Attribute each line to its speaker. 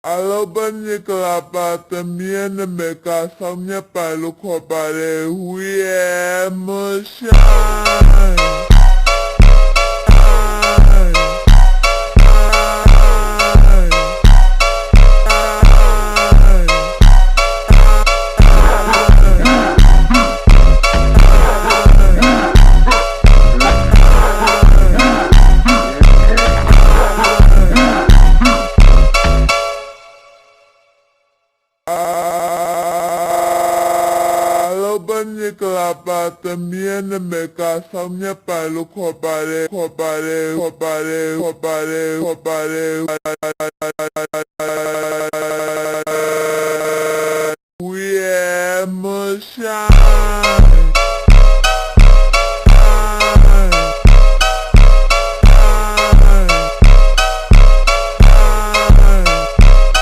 Speaker 1: Alabani kelapa temian mereka samnya palu kopare huye mesyai. Alabani kelapa temian mereka samnya palu kopare